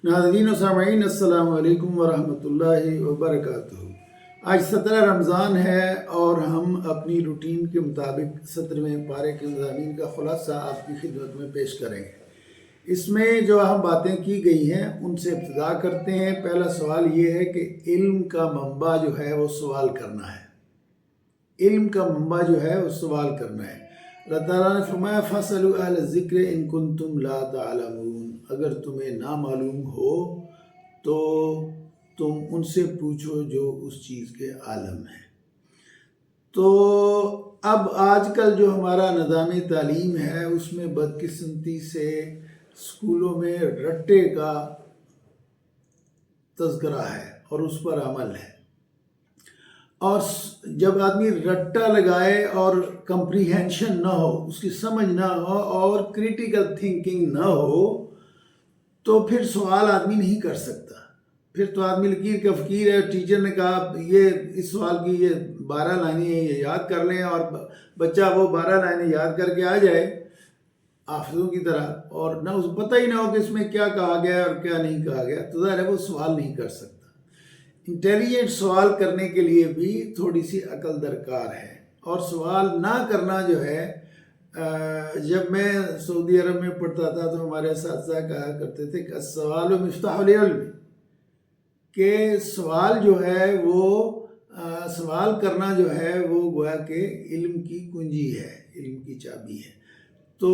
ناظرین و سامعین السلام علیکم ورحمۃ اللہ وبرکاتہ۔ آج 17 رمضان ہے اور ہم اپنی روٹین کے مطابق 17ویں پارے کے مضامین کا خلاصہ آپ کی خدمت میں پیش کریں گے۔ اس میں جو اہم باتیں کی گئی ہیں ان سے ابتدا کرتے ہیں۔ پہلا سوال یہ ہے کہ علم کا منبع جو ہے وہ سوال کرنا ہے۔ علم کا منبع جو ہے وہ سوال کرنا ہے۔ اللہ تعالیٰ نے فرمایا فَاسْأَلُوا أَهْلَ الذِّكْرِ إِن كُنتُمْ لَا تَعْلَمُونَ، اگر تمہیں نہ معلوم ہو تو تم ان سے پوچھو جو اس چیز کے عالم ہیں۔ تو اب آج کل جو ہمارا نظام تعلیم ہے اس میں بدقسمتی سے اسکولوں میں رٹے کا تذکرہ ہے اور اس پر عمل ہے، اور جب آدمی رٹا لگائے اور کمپریہنشن نہ ہو، اس کی سمجھ نہ ہو اور کریٹیکل تھنکنگ نہ ہو تو پھر سوال آدمی نہیں کر سکتا۔ پھر تو آدمی لکیر کا فقیر ہے، ٹیچر نے کہا یہ اس سوال کی یہ 12 لائنیں ہیں، یہ یاد کر لیں، اور بچہ وہ 12 لائنیں یاد کر کے آ جائے حافظوں کی طرح، اور نہ اس پتہ ہی نہ ہو کہ اس میں کیا کہا گیا اور کیا نہیں کہا گیا، تو ظاہر ہے وہ سوال نہیں کر سکتا۔ انٹیلیجنٹ سوال کرنے کے لیے بھی تھوڑی سی عقل درکار ہے، اور سوال نہ کرنا جو ہے، جب میں سعودی عرب میں پڑھتا تھا تو ہمارے اساتذہ کہا کرتے تھے کہ السوال مفتاح العلم، کہ سوال جو ہے وہ سوال کرنا جو ہے وہ گویا کہ علم کی کنجی ہے، علم کی چابی ہے۔ تو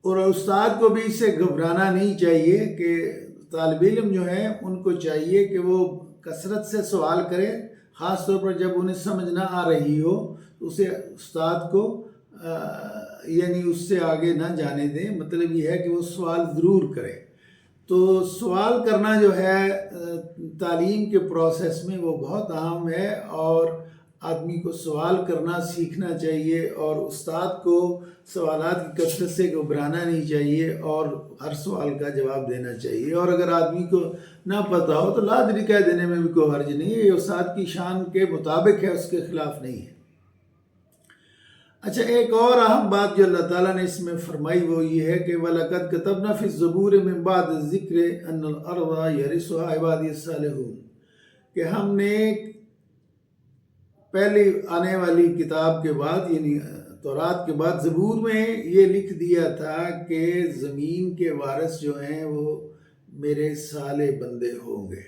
اور استاد کو بھی اس سے گھبرانا نہیں چاہیے کہ طالب علم جو ہیں ان کو چاہیے کہ وہ کثرت سے سوال کرے، خاص طور پر جب انہیں سمجھ نہ آ رہی ہو تو اسے استاد کو یعنی اس سے آگے نہ جانے دیں، مطلب یہ ہے کہ وہ سوال ضرور کرے۔ تو سوال کرنا جو ہے تعلیم کے پروسیس میں وہ بہت اہم ہے، اور آدمی کو سوال کرنا سیکھنا چاہیے، اور استاد کو سوالات کی کثرت سے گھبرانا نہیں چاہیے اور ہر سوال کا جواب دینا چاہیے، اور اگر آدمی کو نہ پتہ ہو تو لا ادری کہہ دینے میں بھی کوئی حرج نہیں ہے، یہ استاد کی شان کے مطابق ہے، اس کے خلاف نہیں ہے۔ اچھا، ایک اور اہم بات جو اللہ تعالیٰ نے اس میں فرمائی وہ یہ ہے کہ وَلَقَدْ كَتَبْنَا فِي الزَّبُورِ مِن بَعْدِ الذِّكْرِ أَنَّ الْأَرْضَ يَرِثُهَا عِبَادِيَ الصَّالِحُونَ، کہ ہم نے پہلی آنے والی کتاب کے بعد یعنی تورات کے بعد زبور میں یہ لکھ دیا تھا کہ زمین کے وارث جو ہیں وہ میرے صالح بندے ہوں گے۔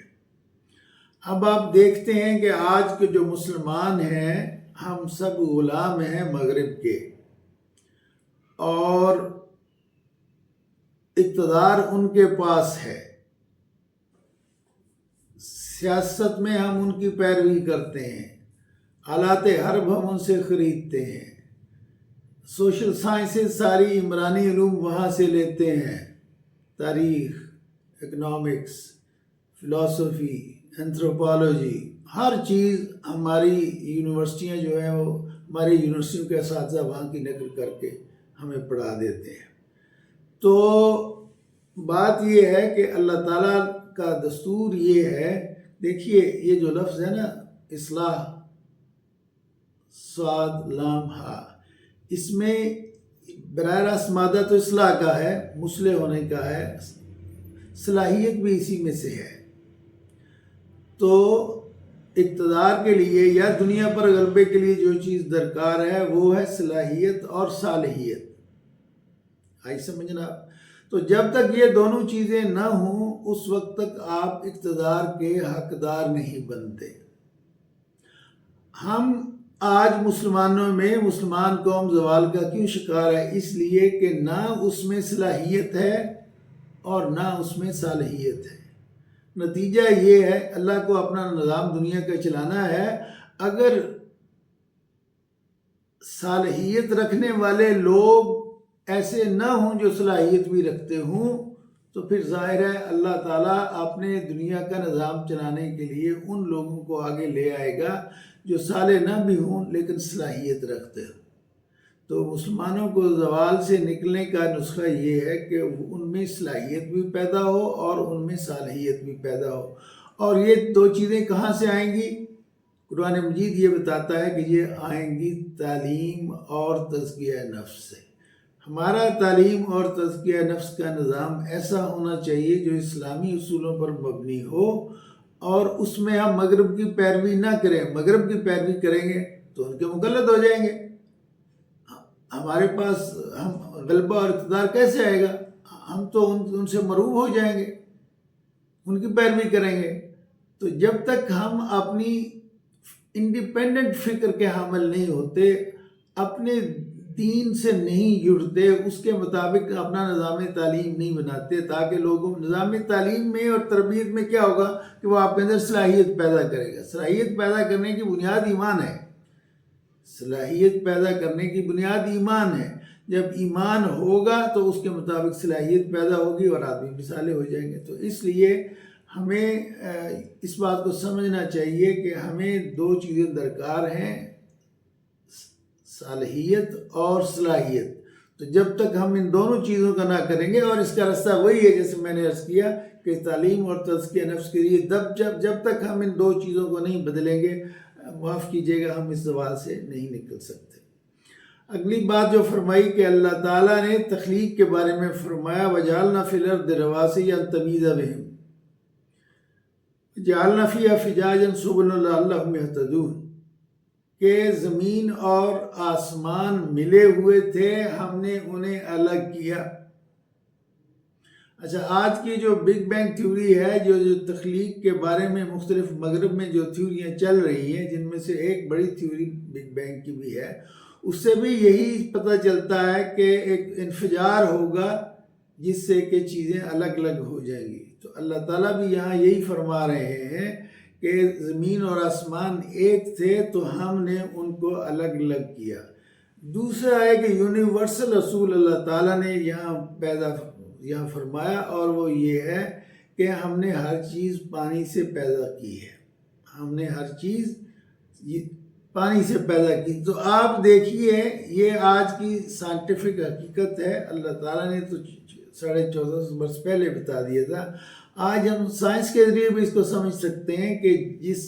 اب آپ دیکھتے ہیں کہ آج کے جو مسلمان ہیں ہم سب غلام ہیں مغرب کے، اور اقتدار ان کے پاس ہے، سیاست میں ہم ان کی پیروی کرتے ہیں، آلات حرب ہم ان سے خریدتے ہیں، سوشل سائنسز ساری عمرانی علوم وہاں سے لیتے ہیں، تاریخ، اکنامکس، فلسفی، انتھروپالوجی، ہر چیز ہماری یونیورسٹیاں جو ہیں وہ ہماری یونیورسٹیوں کے اساتذہ وہاں کی نقل کر کے ہمیں پڑھا دیتے ہیں۔ تو بات یہ ہے کہ اللہ تعالیٰ کا دستور یہ ہے، دیکھیے یہ جو لفظ ہے نا اصلاح صاد لام ہا، اس میں براہ راست مادہ تو اصلاح کا ہے، مصلح ہونے کا ہے، صلاحیت بھی اسی میں سے ہے۔ تو اقتدار کے لیے یا دنیا پر غلبے کے لیے جو چیز درکار ہے وہ ہے صلاحیت اور صالحیت، آئی سمجھنا۔ تو جب تک یہ دونوں چیزیں نہ ہوں اس وقت تک آپ اقتدار کے حقدار نہیں بنتے۔ ہم آج مسلمانوں میں مسلمان قوم زوال کا کیوں شکار ہے؟ اس لیے کہ نہ اس میں صلاحیت ہے اور نہ اس میں صالحیت ہے۔ نتیجہ یہ ہے اللہ کو اپنا نظام دنیا کا چلانا ہے، اگر صالحیت رکھنے والے لوگ ایسے نہ ہوں جو صلاحیت بھی رکھتے ہوں تو پھر ظاہر ہے اللہ تعالیٰ اپنے دنیا کا نظام چلانے کے لیے ان لوگوں کو آگے لے آئے گا جو صالح نہ بھی ہوں لیکن صلاحیت رکھتے ہوں۔ تو مسلمانوں کو زوال سے نکلنے کا نسخہ یہ ہے کہ ان میں صلاحیت بھی پیدا ہو اور ان میں صالحیت بھی پیدا ہو، اور یہ دو چیزیں کہاں سے آئیں گی؟ قرآن مجید یہ بتاتا ہے کہ یہ آئیں گی تعلیم اور تزکیہ نفس سے۔ ہمارا تعلیم اور تزکیہ نفس کا نظام ایسا ہونا چاہیے جو اسلامی اصولوں پر مبنی ہو، اور اس میں ہم مغرب کی پیروی نہ کریں۔ مغرب کی پیروی کریں گے تو ان کے مقلد ہو جائیں گے۔ ہمارے پاس ہم غلبہ اور اقتدار کیسے آئے گا؟ ہم تو ان سے مروب ہو جائیں گے، ان کی پیروی کریں گے۔ تو جب تک ہم اپنی انڈیپینڈنٹ فکر کے حامل نہیں ہوتے، اپنے دین سے نہیں جڑتے، اس کے مطابق اپنا نظام تعلیم نہیں بناتے، تاکہ لوگوں نظام تعلیم میں اور تربیت میں کیا ہوگا کہ وہ آپ کے اندر صلاحیت پیدا کرے گا۔ صلاحیت پیدا کرنے کی بنیاد ایمان ہے۔ صلاحیت پیدا کرنے کی بنیاد ایمان ہے۔ جب ایمان ہوگا تو اس کے مطابق صلاحیت پیدا ہوگی اور آدمی مثالیں ہو جائیں گے۔ تو اس لیے ہمیں اس بات کو سمجھنا چاہیے کہ ہمیں دو چیزیں درکار ہیں، صالحیت اور صلاحیت۔ تو جب تک ہم ان دونوں چیزوں کا نہ کریں گے، اور اس کا راستہ وہی ہے جیسے میں نے عرض کیا کہ تعلیم اور تزکیہ نفس کے لیے جب تک ہم ان دو چیزوں کو نہیں بدلیں گے، معاف کیجیے گا، ہم اس زوال سے نہیں نکل سکتے۔ اگلی بات جو فرمائی کہ اللہ تعالیٰ نے تخلیق کے بارے میں فرمایا وَجَعَلْنَا فِي الْأَرْضِ رَوَاسِيَ أَن تَمِيدَ بِهِمْ جَعَلْنَا فِيهَا فِجَاجًا سُبُلًا لَعَلَّهُمْ يَهْتَدُونَ، کہ زمین اور آسمان ملے ہوئے تھے، ہم نے انہیں الگ کیا۔ اچھا، آج کی جو بگ بینگ تھیوری ہے، جو تخلیق کے بارے میں مختلف مغرب میں جو تھیوریاں چل رہی ہیں، جن میں سے ایک بڑی تھیوری بگ بینگ کی بھی ہے، اس سے بھی یہی پتہ چلتا ہے کہ ایک انفجار ہوگا جس سے کہ چیزیں الگ الگ ہو جائیں گی۔ تو اللہ تعالیٰ بھی یہاں یہی فرما رہے ہیں کہ زمین اور آسمان ایک تھے تو ہم نے ان کو الگ الگ کیا۔ دوسرا ہے کہ یونیورسل اصول اللہ تعالیٰ نے یہاں فرمایا، اور وہ یہ ہے کہ ہم نے ہر چیز پانی سے پیدا کی ہے۔ ہم نے ہر چیز پانی سے پیدا کی۔ تو آپ دیکھیے، یہ آج کی سائنٹیفک حقیقت ہے۔ اللہ تعالیٰ نے تو 1450 برس پہلے بتا دیا تھا۔ آج ہم سائنس کے ذریعے بھی اس کو سمجھ سکتے ہیں کہ جس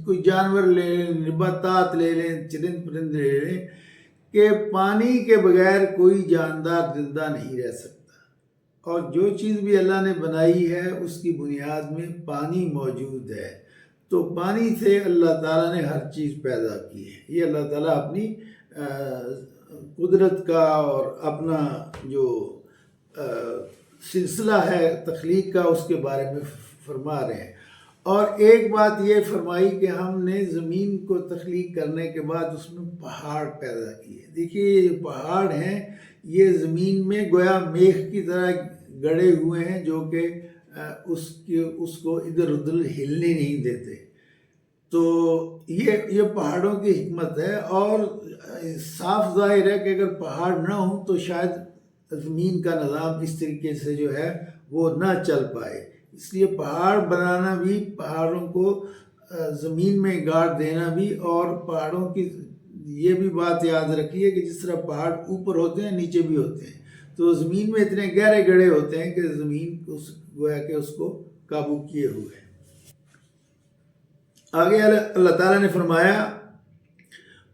کوئی جانور لے لیں، نباتات لے لیں، چرند پرند لے لیں، کہ پانی کے بغیر کوئی جاندار زندہ نہیں رہ سکتا، اور جو چیز بھی اللہ نے بنائی ہے اس کی بنیاد میں پانی موجود ہے۔ تو پانی سے اللہ تعالیٰ نے ہر چیز پیدا کی ہے۔ یہ اللہ تعالیٰ اپنی قدرت کا اور اپنا جو سلسلہ ہے تخلیق کا، اس کے بارے میں فرما رہے ہیں۔ اور ایک بات یہ فرمائی کہ ہم نے زمین کو تخلیق کرنے کے بعد اس میں پہاڑ پیدا کیے۔ دیکھیے، یہ جو پہاڑ ہیں یہ زمین میں گویا میخ کی طرح گڑے ہوئے ہیں، جو کہ اس کو ادھر ادھر ہلنے نہیں دیتے۔ تو یہ پہاڑوں کی حکمت ہے، اور صاف ظاہر ہے کہ اگر پہاڑ نہ ہوں تو شاید زمین کا نظام اس طریقے سے جو ہے وہ نہ چل پائے۔ اس لیے پہاڑ بنانا بھی، پہاڑوں کو زمین میں گاڑ دینا بھی، اور پہاڑوں کی یہ بھی بات یاد رکھیے کہ جس طرح پہاڑ اوپر ہوتے ہیں نیچے بھی ہوتے ہیں، تو زمین میں اتنے گہرے گڑھے ہوتے ہیں کہ زمین گویا کہ اس کو قابو کیے ہوئے ہیں۔ آگے اللہ تعالیٰ نے فرمایا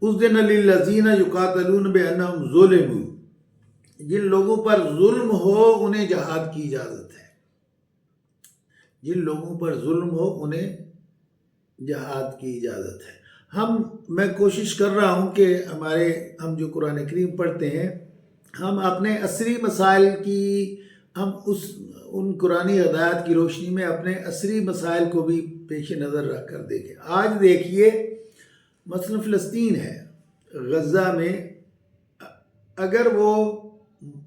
اُذِنَ لِلَّذِينَ يُقَاتَلُونَ بِأَنَّهُمْ ظُلِمُوا، جن لوگوں پر ظلم ہو انہیں جہاد کی اجازت ہے۔ جن لوگوں پر ظلم ہو انہیں جہاد کی اجازت ہے۔ میں کوشش کر رہا ہوں کہ ہم جو قرآن کریم پڑھتے ہیں، ہم اپنے عصری مسائل کی، ہم ان قرآنی ہدایات کی روشنی میں اپنے عصری مسائل کو بھی پیش نظر رکھ کر دیکھیں۔ آج دیکھیے، مثلا فلسطین ہے، غزہ میں، اگر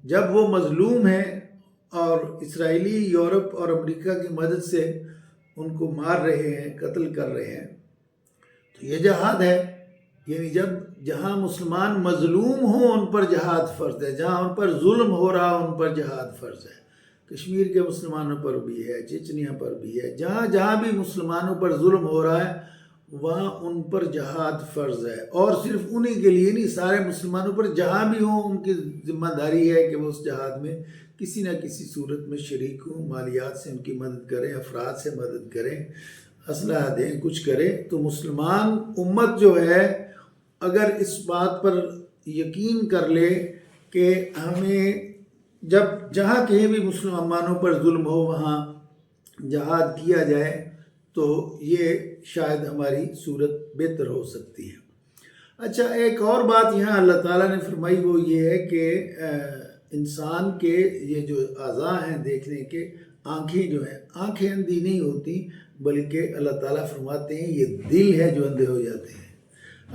جب وہ مظلوم ہیں اور اسرائیلی یورپ اور امریکہ کی مدد سے ان کو مار رہے ہیں، قتل کر رہے ہیں، تو یہ جہاد ہے۔ یعنی جہاں مسلمان مظلوم ہوں ان پر جہاد فرض ہے، جہاں ان پر ظلم ہو رہا ان پر جہاد فرض ہے۔ کشمیر کے مسلمانوں پر بھی ہے، چچنیا پر بھی ہے، جہاں بھی مسلمانوں پر ظلم ہو رہا ہے وہاں ان پر جہاد فرض ہے۔ اور صرف انہی کے لیے نہیں، سارے مسلمانوں پر جہاں بھی ہوں ان کی ذمہ داری ہے کہ وہ اس جہاد میں کسی نہ کسی صورت میں شریک ہوں، مالیات سے ان کی مدد کریں، افراد سے مدد کریں، اسلحہ دیں، کچھ کریں۔ تو مسلمان امت جو ہے، اگر اس بات پر یقین کر لے کہ ہمیں جب جہاں کہیں بھی مسلمانوں پر ظلم ہو وہاں جہاد کیا جائے تو یہ شاید ہماری صورت بہتر ہو سکتی ہے۔ اچھا، ایک اور بات یہاں اللہ تعالیٰ نے فرمائی وہ یہ ہے کہ انسان کے یہ جو اعضاء ہیں دیکھنے کے، آنکھیں جو ہیں، آنکھیں اندھی نہیں ہوتی بلکہ اللہ تعالیٰ فرماتے ہیں یہ دل ہے جو اندھے ہو جاتے ہیں۔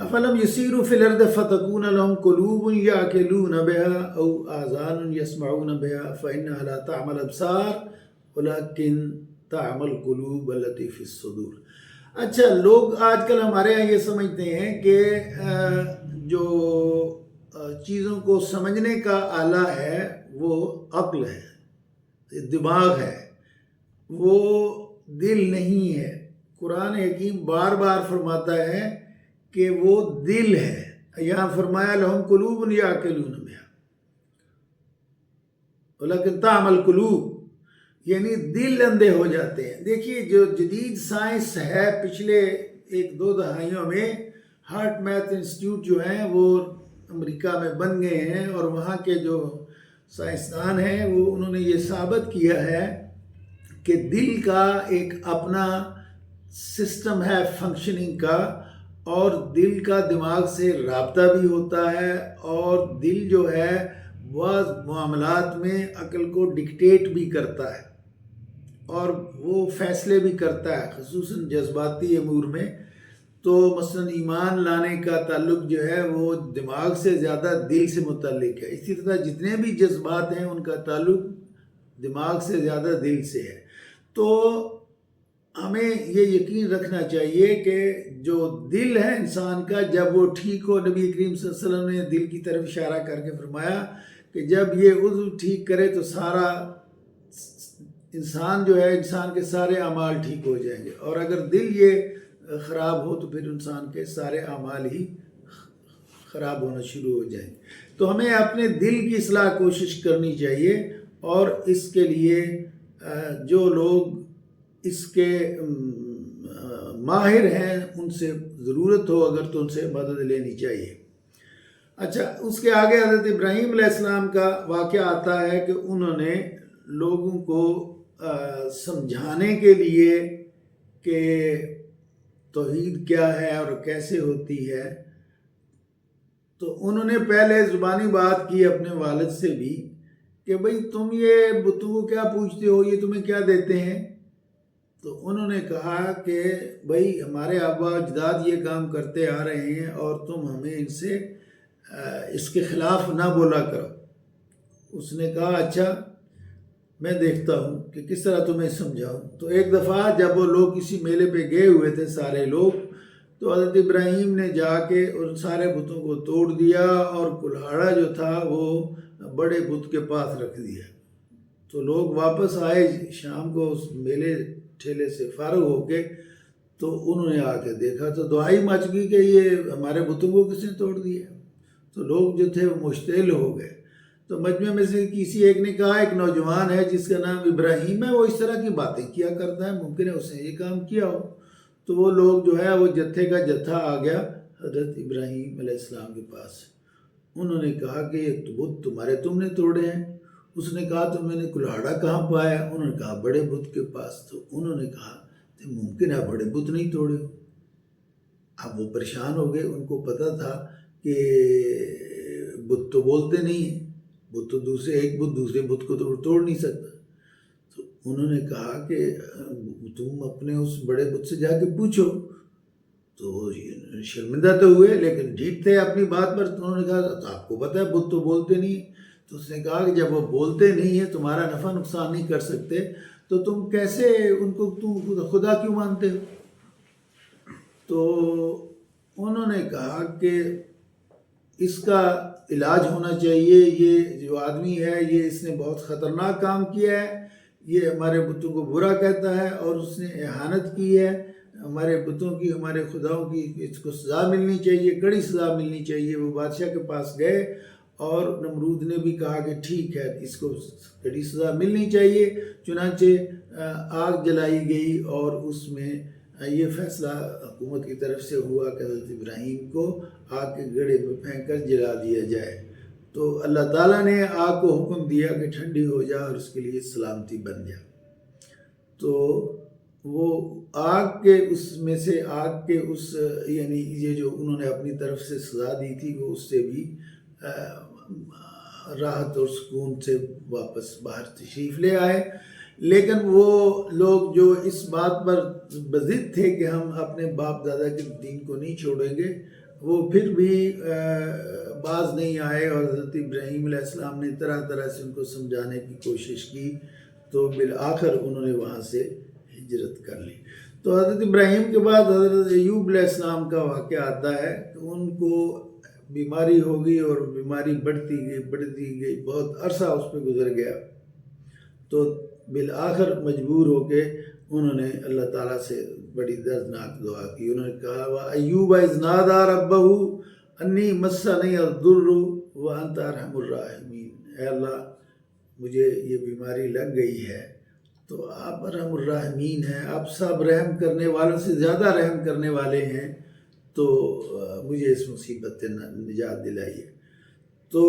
افلم یسیروا فی الارض فتکون لهم قلوب یعقلون بها او آذان یسمعون بها فانها لا تعمى الابصار ولكن تعمى القلوب التي في الصدور۔ اچھا، لوگ آج کل ہمارے یہاں یہ سمجھتے ہیں کہ جو چیزوں کو سمجھنے کا آلہ ہے وہ عقل ہے، دماغ ہے، وہ دل نہیں ہے۔ قرآن حکیم بار بار فرماتا ہے کہ وہ دل ہے۔ یہاں فرمایا لہم قلوب یعقلون بہا ولیکن تعمی القلوب، یعنی دل اندھے ہو جاتے ہیں۔ دیکھیے جو جدید سائنس ہے پچھلے 1-2 دہائیوں میں، ہارٹ میتھ انسٹیٹیوٹ جو ہیں وہ امریکہ میں بن گئے ہیں، اور وہاں کے جو سائنسدان ہیں انہوں نے یہ ثابت کیا ہے کہ دل کا ایک اپنا سسٹم ہے فنکشننگ کا، اور دل کا دماغ سے رابطہ بھی ہوتا ہے، اور دل جو ہے بعض معاملات میں عقل کو ڈکٹیٹ بھی کرتا ہے اور وہ فیصلے بھی کرتا ہے، خصوصاً جذباتی امور میں۔ تو مثلا ایمان لانے کا تعلق جو ہے وہ دماغ سے زیادہ دل سے متعلق ہے، اسی طرح جتنے بھی جذبات ہیں ان کا تعلق دماغ سے زیادہ دل سے ہے۔ تو ہمیں یہ یقین رکھنا چاہیے کہ جو دل ہے انسان کا جب وہ ٹھیک ہو، نبی کریم صلی اللہ علیہ وسلم نے دل کی طرف اشارہ کر کے فرمایا کہ جب یہ عضو ٹھیک کرے تو سارا انسان جو ہے، انسان کے سارے اعمال ٹھیک ہو جائیں گے، اور اگر دل یہ خراب ہو تو پھر انسان کے سارے اعمال ہی خراب ہونا شروع ہو جائیں گے۔ تو ہمیں اپنے دل کی اصلاح کوشش کرنی چاہیے، اور اس کے لیے جو لوگ اس کے ماہر ہیں ان سے ضرورت ہو اگر تو ان سے مدد لینی چاہیے۔ اچھا، اس کے آگے حضرت ابراہیم علیہ السلام کا واقعہ آتا ہے کہ انہوں نے لوگوں کو سمجھانے کے لیے کہ توحید کیا ہے اور کیسے ہوتی ہے، تو انہوں نے پہلے زبانی بات کی اپنے والد سے بھی کہ بھئی تم یہ بتوں کو کیا پوچھتے ہو، یہ تمہیں کیا دیتے ہیں؟ تو انہوں نے کہا کہ بھئی ہمارے آبا اجداد یہ کام کرتے آ رہے ہیں اور تم ہمیں ان سے اس کے خلاف نہ بولا کرو۔ اس نے کہا اچھا میں دیکھتا ہوں کہ کس طرح تمہیں سمجھاؤں۔ تو ایک دفعہ جب وہ لوگ کسی میلے پہ گئے ہوئے تھے سارے لوگ، تو حضرت ابراہیم نے جا کے ان سارے بتوں کو توڑ دیا اور کلہاڑا جو تھا وہ بڑے بت کے پاس رکھ دیا۔ تو لوگ واپس آئے شام کو اس میلے ٹھیلے سے فارغ ہو کے، تو انہوں نے آ کے دیکھا تو دعائی مچ گئی کہ یہ ہمارے بتوں کو کس نے توڑ دیا۔ تو لوگ جو تھے وہ مشتعل ہو گئے۔ تو مجمع میں سے کسی ایک نے کہا ایک نوجوان ہے جس کا نام ابراہیم ہے، وہ اس طرح کی باتیں کیا کرتا ہے، ممکن ہے اس نے یہ کام کیا ہو۔ تو وہ لوگ جو ہے وہ جتھے کا جتھا آ گیا حضرت ابراہیم علیہ السلام کے پاس۔ انہوں نے کہا کہ یہ بت تمہارے تم نے توڑے ہیں۔ اس نے کہا تو میں نے کلہاڑا کہاں پایا؟ انہوں نے کہا بڑے بت کے پاس۔ تو انہوں نے کہا کہ ممکن ہے بڑے بت نہیں توڑے ہو۔ اب وہ پریشان ہو گئے، ان کو پتہ تھا کہ بت تو بولتے نہیں ہیں، بت تو ایک بت دوسرے بت کو توڑ نہیں سکتا۔ تو انہوں نے کہا کہ تم اپنے اس بڑے بت سے جا کے پوچھو۔ تو شرمندہ تو ہوئے لیکن ٹھیک تھے اپنی بات پر۔ تو انہوں نے کہا آپ کو پتہ ہے بت تو بولتے نہیں ہیں۔ تو اس نے کہا کہ جب وہ بولتے نہیں ہیں، تمہارا نفع نقصان نہیں کر سکتے، تو تم کیسے ان کو تم خدا کیوں مانتے ہو؟ تو انہوں نے کہا کہ اس کا علاج ہونا چاہیے، یہ جو آدمی ہے یہ اس نے بہت خطرناک کام کیا ہے، یہ ہمارے بتوں کو برا کہتا ہے اور اس نے اہانت کی ہے ہمارے بتوں کی، ہمارے خداؤں کی، اس کو سزا ملنی چاہیے، کڑی سزا ملنی چاہیے۔ وہ بادشاہ کے پاس گئے اور نمرود نے بھی کہا کہ ٹھیک ہے اس کو کڑی سزا ملنی چاہیے۔ چنانچہ آگ جلائی گئی اور اس میں یہ فیصلہ حکومت کی طرف سے ہوا کہ حضرت ابراہیم کو آگ کے گڑھے میں پھینک کر جلا دیا جائے، تو اللہ تعالیٰ نے آگ کو حکم دیا کہ ٹھنڈی ہو جائے اور اس کے لیے سلامتی بن جائے۔ تو وہ آگ کے اس میں سے یعنی یہ جو انہوں نے اپنی طرف سے سزا دی تھی، وہ اس سے بھی راحت اور سکون سے واپس باہر تشریف لے آئے۔ لیکن وہ لوگ جو اس بات پر بضد تھے کہ ہم اپنے باپ دادا کے دین کو نہیں چھوڑیں گے، وہ پھر بھی باز نہیں آئے، اور حضرت ابراہیم علیہ السلام نے طرح طرح سے ان کو سمجھانے کی کوشش کی، تو بالآخر انہوں نے وہاں سے ہجرت کر لی۔ تو حضرت ابراہیم کے بعد حضرت ایوب علیہ السلام کا واقعہ آتا ہے کہ ان کو بیماری ہو گئی، اور بیماری بڑھتی گئی، بہت عرصہ اس پہ گزر گیا، تو بالآخر مجبور ہو کے انہوں نے اللہ تعالیٰ سے بڑی دردناک دعا کی۔ انہوں نے کہا وَأَيُّوبَ إِذْ نَادَىٰ رَبَّهُ أَنِّي مَسَّنِيَ الضُّرُّ وَأَنتَ أَرْحَمُ الرَّاحِمِينَ، اے اللہ مجھے یہ بیماری لگ گئی ہے، تو آپ ارحم الراحمین ہیں، آپ سب رحم کرنے والوں سے زیادہ رحم کرنے والے ہیں، تو مجھے اس مصیبت سے نجات دلائیے۔ تو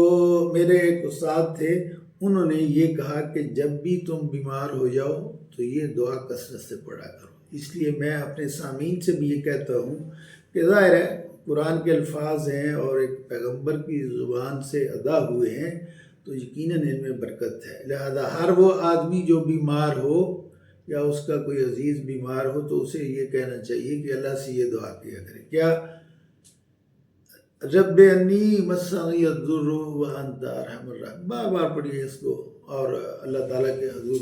میرے ایک استاد تھے، انہوں نے یہ کہا کہ جب بھی تم بیمار ہو جاؤ تو یہ دعا کثرت سے پڑھا کرو۔ اس لیے میں اپنے سامعین سے بھی یہ کہتا ہوں کہ ظاہر ہے قرآن کے الفاظ ہیں اور ایک پیغمبر کی زبان سے ادا ہوئے ہیں، تو یقیناً ان میں برکت ہے، لہذا ہر وہ آدمی جو بیمار ہو یا اس کا کوئی عزیز بیمار ہو تو اسے یہ کہنا چاہیے کہ اللہ سے یہ دعا کیا کرے، کیا رب انی مسنی الضر وانت ارحم الراحمین، بار بار پڑھیے اس کو، اور اللہ تعالیٰ کے حضور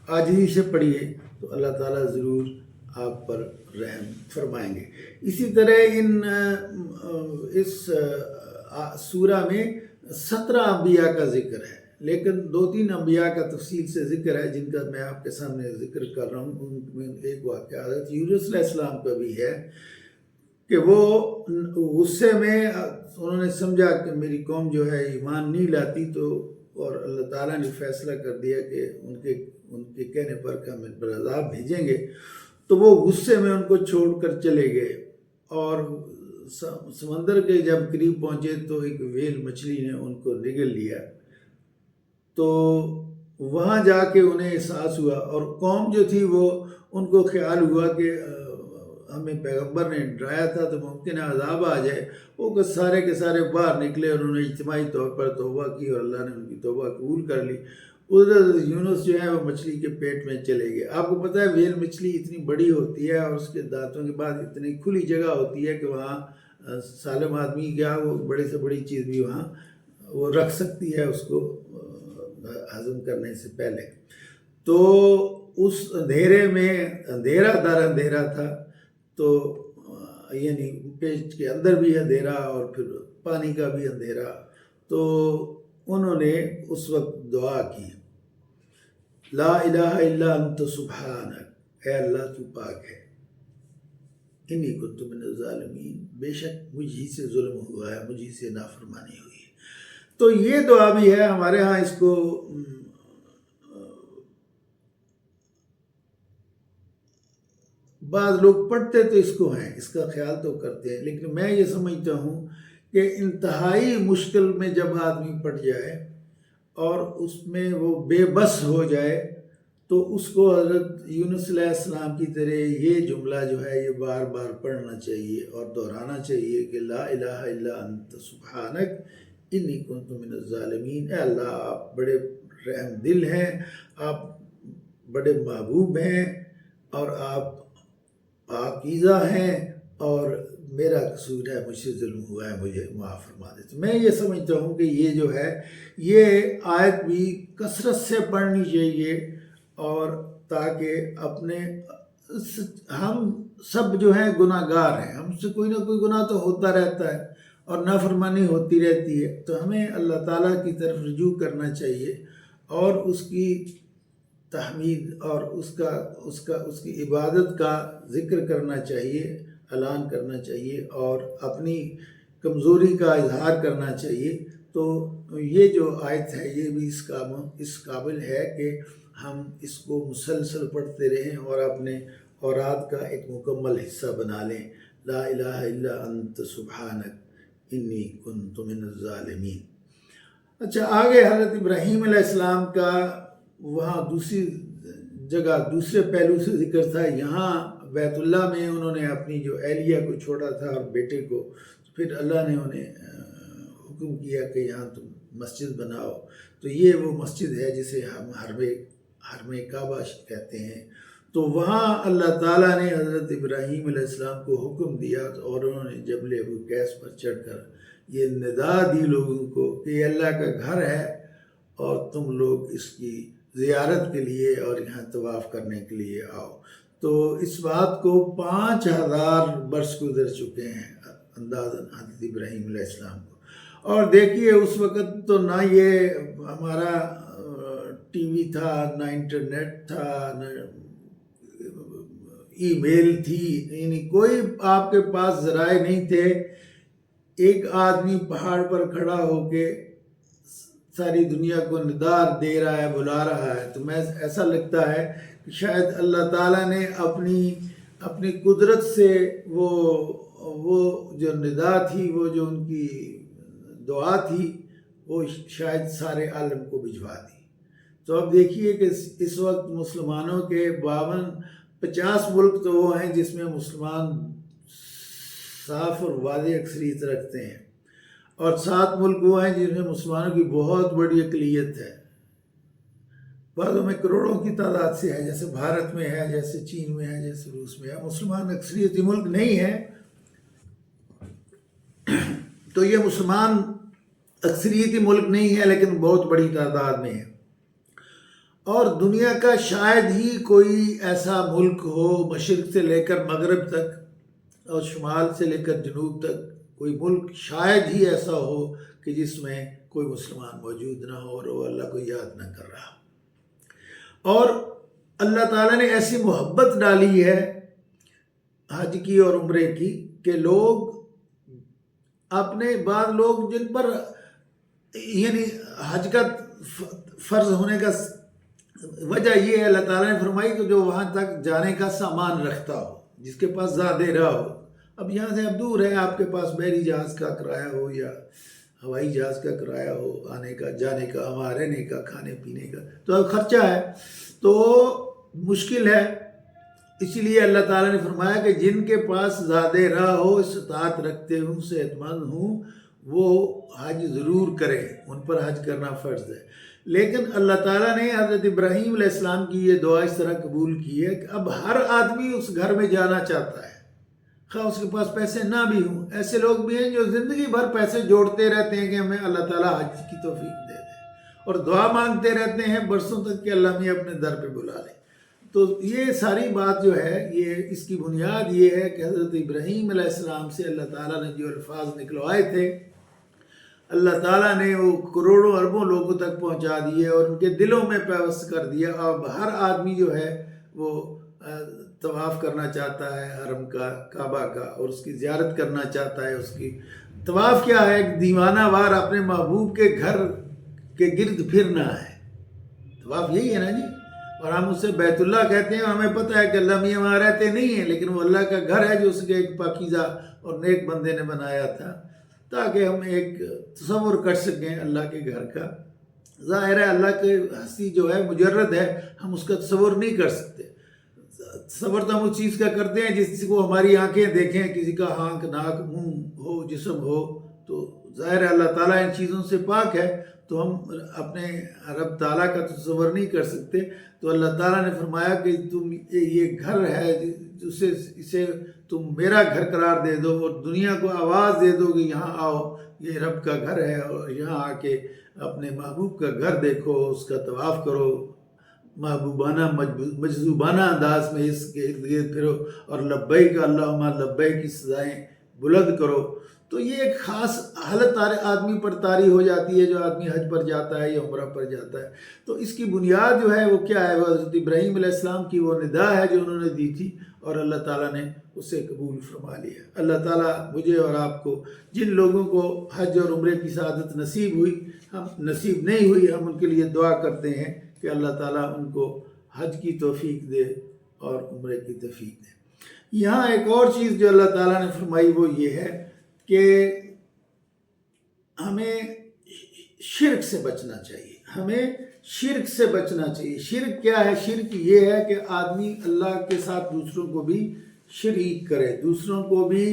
عاجزی سے پڑھیے تو اللہ تعالیٰ ضرور آپ پر رحم فرمائیں گے۔ اسی طرح اس سورہ میں 17 انبیاء کا ذکر ہے، لیکن 2-3 انبیاء کا تفصیل سے ذکر ہے جن کا میں آپ کے سامنے ذکر کر رہا ہوں۔ ان میں ایک واقعہ حضرت یونس علیہ السلام کا بھی ہے کہ وہ غصے میں انہوں نے سمجھا کہ میری قوم جو ہے ایمان نہیں لاتی، تو اور اللہ تعالیٰ نے فیصلہ کر دیا کہ ان کے کہنے پر کہ ہم ان پر عذاب بھیجیں گے، تو وہ غصے میں ان کو چھوڑ کر چلے گئے، اور سمندر کے جب قریب پہنچے تو ایک ویل مچھلی نے ان کو نگل لیا، تو وہاں جا کے انہیں احساس ہوا، اور قوم جو تھی وہ ان کو خیال ہوا کہ ہمیں پیغمبر نے ڈرایا تھا تو ممکن ہے عذاب آ جائے، وہ سارے کے سارے باہر نکلے، انہوں نے اجتماعی طور پر توبہ کی اور اللہ نے ان کی توبہ قبول کر لی۔ ادھر یونس جو ہے وہ مچھلی کے پیٹ میں چلے گئے۔ آپ کو پتہ ہے ویل مچھلی اتنی بڑی ہوتی ہے اور اس کے دانتوں کے بعد اتنی کھلی جگہ ہوتی ہے کہ وہاں سالم آدمی کیا وہ بڑے سے بڑی چیز بھی وہاں وہ رکھ سکتی ہے اس کو ہضم کرنے سے پہلے۔ تو اس اندھیرے میں اندھیرا در اندھیرا تھا، تو یعنی پیٹ کے اندر بھی اندھیرا اور پھر پانی کا بھی اندھیرا، تو انہوں نے اس وقت دعا کی لا الہ الا انت سبحانک، اے اللہ تو پاک ہے، انی کنت من الظالمین، بے شک مجھ سے ظلم ہوا ہے، مجھ سے نافرمانی ہوئی ہے۔ تو یہ دعا بھی ہے ہمارے ہاں، اس کو بعض لوگ پڑھتے تو اس کو ہیں، اس کا خیال تو کرتے ہیں، لیکن میں یہ سمجھتا ہوں کہ انتہائی مشکل میں جب آدمی پڑ جائے اور اس میں وہ بے بس ہو جائے تو اس کو حضرت یونس علیہ السلام کی طرح یہ جملہ جو ہے یہ بار بار پڑھنا چاہیے اور دہرانا چاہیے کہ لا الہ الا انت سبحانک انی کنت من الظالمین، اے اللہ آپ بڑے رحم دل ہیں، آپ بڑے محبوب ہیں، اور آپ پاکیزہ ہیں، اور میرا قصور ہے، مجھ سے ظلم ہوا ہے، مجھے معاف فرما دے۔ تو میں یہ سمجھتا ہوں کہ یہ جو ہے یہ آیت بھی کثرت سے پڑھنی چاہیے، اور تاکہ اپنے ہم سب جو ہیں گناہ گار ہیں، ہم سے کوئی نہ کوئی گناہ تو ہوتا رہتا ہے اور نافرمانی ہوتی رہتی ہے، تو ہمیں اللہ تعالیٰ کی طرف رجوع کرنا چاہیے اور اس کی تحمید اور اس کی عبادت کا ذکر کرنا چاہیے، اعلان کرنا چاہیے، اور اپنی کمزوری کا اظہار کرنا چاہیے۔ تو یہ جو آیت ہے یہ بھی اس قابل ہے کہ ہم اس کو مسلسل پڑھتے رہیں اور اپنے اوراد کا ایک مکمل حصہ بنا لیں، لا الہ الا انت سبحانک انی کنت من الظالمین۔ اچھا، آگے حضرت ابراہیم علیہ السلام کا وہاں دوسری جگہ دوسرے پہلو سے ذکر تھا۔ یہاں بیت اللہ میں انہوں نے اپنی جو اہلیہ کو چھوڑا تھا اور بیٹے کو، پھر اللہ نے انہیں حکم کیا کہ یہاں تم مسجد بناؤ، تو یہ وہ مسجد ہے جسے ہم حرم کعبہ کہتے ہیں۔ تو وہاں اللہ تعالیٰ نے حضرت ابراہیم علیہ السلام کو حکم دیا اور انہوں نے جبل ابو قیس پر چڑھ کر یہ ندا دی لوگوں کو کہ یہ اللہ کا گھر ہے اور تم لوگ اس کی زیارت کے لیے اور یہاں طواف کرنے کے لیے آؤ۔ تو اس بات کو 5000 برس گزر چکے ہیں اندازاً حضرت ابراہیم علیہ السلام کو۔ اور دیکھیے اس وقت تو نہ یہ ہمارا ٹی وی تھا، نہ انٹرنیٹ تھا، نہ ای میل تھی، یعنی کوئی آپ کے پاس ذرائع نہیں تھے۔ ایک آدمی پہاڑ پر کھڑا ہو کے ساری دنیا کو ندار دے رہا ہے، بلا رہا ہے، تو میں ایسا لگتا ہے کہ شاید اللہ تعالیٰ نے اپنی قدرت سے وہ جو ندا تھی، وہ جو ان کی دعا تھی، وہ شاید سارے عالم کو بھجوا دی۔ تو اب دیکھیے کہ اس وقت مسلمانوں کے 50 ملک تو وہ ہیں جس میں مسلمان صاف اور واضح اکثریت رکھتے ہیں، اور 7 ملک وہ ہیں جن میں مسلمانوں کی بہت بڑی اقلیت ہے، بعضوں میں کروڑوں کی تعداد سے ہے، جیسے بھارت میں ہے، جیسے چین میں ہے، جیسے روس میں ہے۔ مسلمان اکثریتی ملک نہیں ہے، تو یہ مسلمان اکثریتی ملک نہیں ہے لیکن بہت بڑی تعداد میں ہے۔ اور دنیا کا شاید ہی کوئی ایسا ملک ہو، مشرق سے لے کر مغرب تک اور شمال سے لے کر جنوب تک، کوئی ملک شاید ہی ایسا ہو کہ جس میں کوئی مسلمان موجود نہ ہو اور وہ اللہ کو یاد نہ کر رہا۔ اور اللہ تعالیٰ نے ایسی محبت ڈالی ہے حج کی اور عمرے کی کہ لوگ اپنے بعض لوگ جن پر یعنی حج کا فرض ہونے کا وجہ یہ ہے، اللہ تعالیٰ نے فرمائی کہ جو وہاں تک جانے کا سامان رکھتا ہو، جس کے پاس زیادہ راہ ہو، اب یہاں سے اب دور ہے، آپ کے پاس بحری جہاز کا کرایہ ہو یا ہوائی جہاز کا کرایہ ہو، آنے کا، جانے کا، وہاں رہنے کا، کھانے پینے کا، تو اب خرچہ ہے، تو مشکل ہے۔ اسی لیے اللہ تعالیٰ نے فرمایا کہ جن کے پاس زیادہ راہ ہو، استطاعت رکھتے ہوں، صحت مند ہوں، وہ حج ضرور کریں، ان پر حج کرنا فرض ہے۔ لیکن اللہ تعالیٰ نے حضرت ابراہیم علیہ السلام کی یہ دعا اس طرح قبول کی ہے کہ اب ہر آدمی اس گھر میں جانا چاہتا ہے، خواہ اس کے پاس پیسے نہ بھی ہوں۔ ایسے لوگ بھی ہیں جو زندگی بھر پیسے جوڑتے رہتے ہیں کہ ہمیں اللہ تعالیٰ حج کی توفیق دے دے، اور دعا مانگتے رہتے ہیں برسوں تک کہ اللہ ہمیں اپنے در پہ بلا لے۔ تو یہ ساری بات جو ہے، یہ اس کی بنیاد یہ ہے کہ حضرت ابراہیم علیہ السلام سے اللہ تعالیٰ نے جو الفاظ نکلوائے تھے، اللہ تعالیٰ نے وہ کروڑوں اربوں لوگوں تک پہنچا دیے اور ان کے دلوں میں پیوست کر دیا۔ اب ہر آدمی جو ہے وہ طواف کرنا چاہتا ہے حرم کا، کعبہ کا، اور اس کی زیارت کرنا چاہتا ہے۔ اس کی طواف کیا ہے؟ ایک دیوانہ وار اپنے محبوب کے گھر کے گرد پھرنا ہے، طواف یہی ہے نا جی۔ اور ہم اسے بیت اللہ کہتے ہیں، اور ہمیں پتہ ہے کہ اللہ میاں وہاں رہتے نہیں ہیں، لیکن وہ اللہ کا گھر ہے جو اس کے ایک پاکیزہ اور نیک بندے نے بنایا تھا، تاکہ ہم ایک تصور کر سکیں اللہ کے گھر کا۔ ظاہر ہے اللہ کی ہستی جو ہے مجرد ہے، ہم اس کا تصور نہیں کر سکتے۔ تصور تو ہم اس چیز کا کرتے ہیں جس کو ہماری آنکھیں دیکھیں، کسی کا آنکھ، ناک، منہ ہو، جسم ہو، تو ظاہر ہے اللہ تعالیٰ ان چیزوں سے پاک ہے، تو ہم اپنے رب تعالیٰ کا تصور نہیں کر سکتے۔ تو اللہ تعالیٰ نے فرمایا کہ تم یہ گھر ہے، اسے تم میرا گھر قرار دے دو، اور دنیا کو آواز دے دو کہ یہاں آؤ، یہ رب کا گھر ہے، اور یہاں آ کے اپنے محبوب کا گھر دیکھو، اس کا طواف کرو، محبوبانہ مجذوبانہ انداز میں اس کے ارد گرد پھرو، اور لبیک اللہم لبیک کی صدائیں بلند کرو۔ تو یہ ایک خاص حالت آدمی پر طاری ہو جاتی ہے جو آدمی حج پر جاتا ہے یا عمرہ پر جاتا ہے۔ تو اس کی بنیاد جو ہے وہ کیا ہے؟ وہ حضرت ابراہیم علیہ السلام کی وہ ندا ہے جو انہوں نے دی تھی، اور اللہ تعالیٰ نے اسے قبول فرما لیا۔ اللہ تعالیٰ مجھے اور آپ کو، جن لوگوں کو حج اور عمرے کی سعادت نصیب ہوئی، ہم نصیب نہیں ہوئی، ہم ان کے لیے دعا کرتے ہیں کہ اللہ تعالیٰ ان کو حج کی توفیق دے، اور عمرے کی توفیق دے۔ یہاں ایک اور چیز جو اللہ تعالیٰ نے فرمائی وہ یہ ہے کہ ہمیں شرک سے بچنا چاہیے، ہمیں شرک سے بچنا چاہیے۔ شرک کیا ہے؟ شرک یہ ہے کہ آدمی اللہ کے ساتھ دوسروں کو بھی شریک کرے، دوسروں کو بھی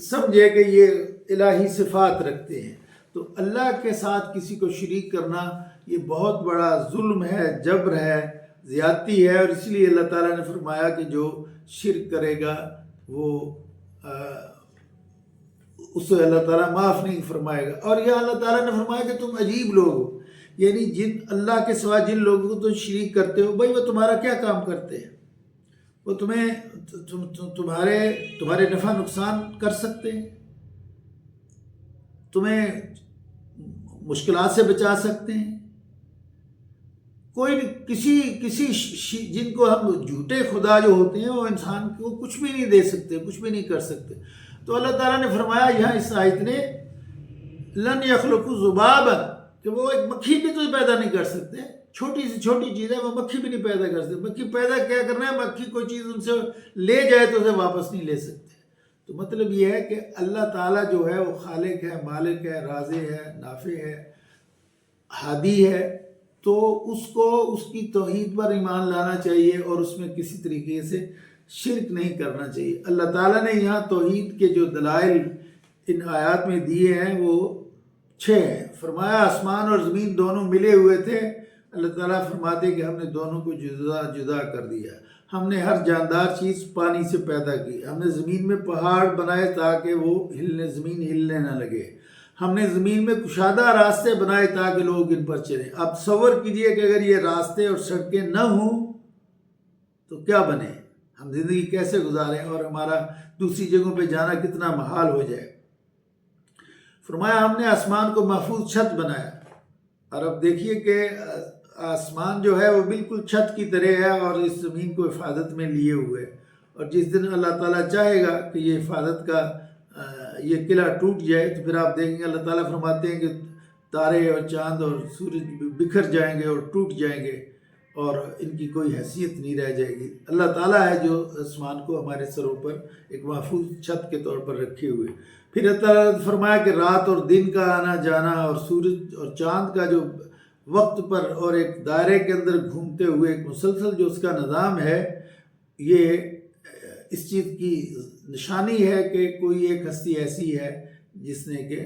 سمجھے کہ یہ الہی صفات رکھتے ہیں۔ تو اللہ کے ساتھ کسی کو شریک کرنا یہ بہت بڑا ظلم ہے، جبر ہے، زیادتی ہے، اور اس لیے اللہ تعالیٰ نے فرمایا کہ جو شرک کرے گا وہ اسے اللہ تعالیٰ معاف نہیں فرمائے گا۔ اور یہ اللہ تعالیٰ نے فرمایا کہ تم عجیب لوگ ہو، یعنی جن اللہ کے سوا جن لوگوں کو تم شریک کرتے ہو، بھائی وہ تمہارا کیا کام کرتے ہیں؟ وہ تمہارے نفع نقصان کر سکتے ہیں، تمہیں مشکلات سے بچا سکتے ہیں؟ کوئی کسی جن کو ہم جھوٹے خدا جو ہوتے ہیں وہ انسان کو کچھ بھی نہیں دے سکتے، کچھ بھی نہیں کر سکتے۔ تو اللہ تعالیٰ نے فرمایا یہاں اس آیت نے لن یخلقوا ذبابا، کہ وہ ایک مکھی بھی تو پیدا نہیں کر سکتے، چھوٹی سے چھوٹی چیز ہے، وہ مکھی بھی نہیں پیدا کر سکتے۔ مکھی پیدا کیا کرنا ہے؟ مکھی کوئی چیز ان سے لے جائے تو اسے واپس نہیں لے سکتے۔ تو مطلب یہ ہے کہ اللہ تعالیٰ جو ہے وہ خالق ہے، مالک ہے، رازق ہے، نافع ہے، ہادی ہے، تو اس کو اس کی توحید پر ایمان لانا چاہیے اور اس میں کسی طریقے سے شرک نہیں کرنا چاہیے۔ اللہ تعالیٰ نے یہاں توحید کے جو دلائل ان آیات میں دیے ہیں وہ 6 ہیں۔ فرمایا آسمان اور زمین دونوں ملے ہوئے تھے، اللہ تعالیٰ فرماتے کہ ہم نے دونوں کو جدا جدا کر دیا، ہم نے ہر جاندار چیز پانی سے پیدا کی، ہم نے زمین میں پہاڑ بنائے تاکہ وہ زمین ہلنے نہ لگے، ہم نے زمین میں کشادہ راستے بنائے تاکہ لوگ ان پر چلیں۔ اب تصور کیجئے کہ اگر یہ راستے اور سڑکیں نہ ہوں تو کیا بنے، ہم زندگی کیسے گزاریں اور ہمارا دوسری جگہوں پہ جانا کتنا محال ہو جائے۔ فرمایا ہم نے آسمان کو محفوظ چھت بنایا، اور اب دیکھیے کہ آسمان جو ہے وہ بالکل چھت کی طرح ہے اور اس زمین کو حفاظت میں لیے ہوئے، اور جس دن اللہ تعالیٰ چاہے گا کہ یہ حفاظت کا یہ قلعہ ٹوٹ جائے تو پھر آپ دیکھیں گے اللہ تعالیٰ فرماتے ہیں کہ تارے اور چاند اور سورج بکھر جائیں گے اور ٹوٹ جائیں گے اور ان کی کوئی حیثیت نہیں رہ جائے گی۔ اللہ تعالیٰ ہے جو آسمان کو ہمارے سروں پر ایک محفوظ چھت کے طور پر رکھے ہوئے۔ پھر اللہ تعالیٰ نے فرمایا کہ رات اور دن کا آنا جانا اور سورج اور چاند کا جو وقت پر اور ایک دائرے کے اندر گھومتے ہوئے ایک مسلسل جو اس کا نظام ہے، یہ اس چیز کی نشانی ہے کہ کوئی ایک ہستی ایسی ہے جس نے کہ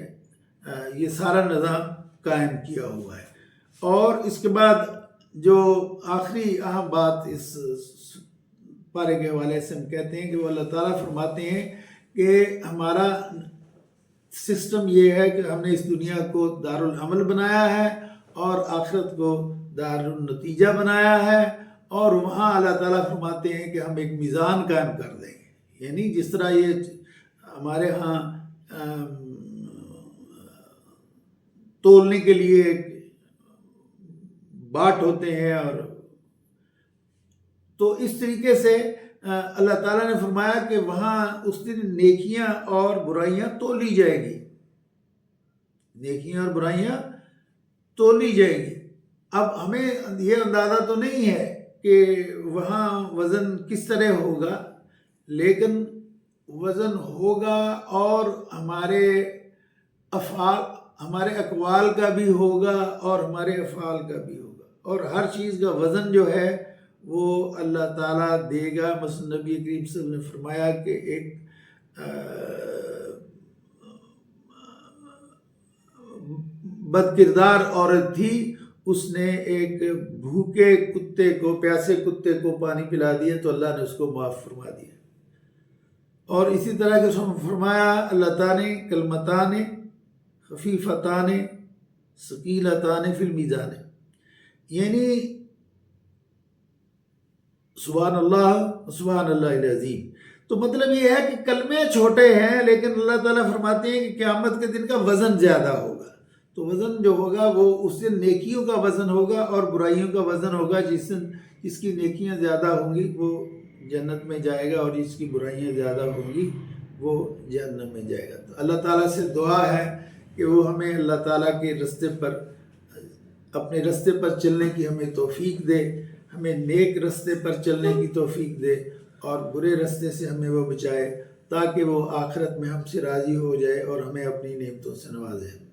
یہ سارا نظام قائم کیا ہوا ہے۔ اور اس کے بعد جو آخری اہم بات اس پارے کے حوالے سے ہم کہتے ہیں کہ وہ اللہ تعالیٰ فرماتے ہیں کہ ہمارا سسٹم یہ ہے کہ ہم نے اس دنیا کو دارالعمل بنایا ہے اور آخرت کو دارالنتیجہ بنایا ہے، اور وہاں اللہ تعالیٰ فرماتے ہیں کہ ہم ایک میزان قائم کر دیں گے، یعنی جس طرح یہ ہمارے ہاں تولنے کے لیے باٹ ہوتے ہیں، اور تو اس طریقے سے اللہ تعالیٰ نے فرمایا کہ وہاں اس دن نیکیاں اور برائیاں تولی جائے گی، نیکیاں اور برائیاں تولی جائے گی۔ اب ہمیں یہ اندازہ تو نہیں ہے کہ وہاں وزن کس طرح ہوگا، لیکن وزن ہوگا اور ہمارے اقوال کا بھی ہوگا اور ہمارے افعال کا بھی ہوگا، اور ہر چیز کا وزن جو ہے وہ اللہ تعالیٰ دے گا۔ مثلا نبی کریم صلی اللہ علیہ وسلم نے فرمایا کہ ایک بد کردار عورت تھی، اس نے ایک بھوکے کتے کو، پیاسے کتے کو پانی پلا دیا تو اللہ نے اس کو معاف فرما دیا۔ اور اسی طرح کے فرمایا اللہ تعالیٰ نے کلمتان خفیفتان ثقیلتان فی المیزان، یعنی سبحان اللہ سبحان اللہ العظیم۔ تو مطلب یہ ہے کہ کلمے چھوٹے ہیں لیکن اللہ تعالیٰ فرماتے ہیں کہ قیامت کے دن کا وزن زیادہ ہوگا۔ تو وزن جو ہوگا وہ اس دن نیکیوں کا وزن ہوگا اور برائیوں کا وزن ہوگا۔ جس کی نیکیاں زیادہ ہوں گی وہ جنت میں جائے گا، اور جس کی برائیاں زیادہ ہوں گی وہ جہنم میں جائے گا۔ تو اللہ تعالیٰ سے دعا ہے کہ وہ ہمیں اللہ تعالیٰ کے راستے پر، اپنے راستے پر چلنے کی ہمیں توفیق دے، ہمیں نیک رستے پر چلنے کی توفیق دے اور برے رستے سے ہمیں وہ بچائے، تاکہ وہ آخرت میں ہم سے راضی ہو جائے اور ہمیں اپنی نعمتوں سے نوازے۔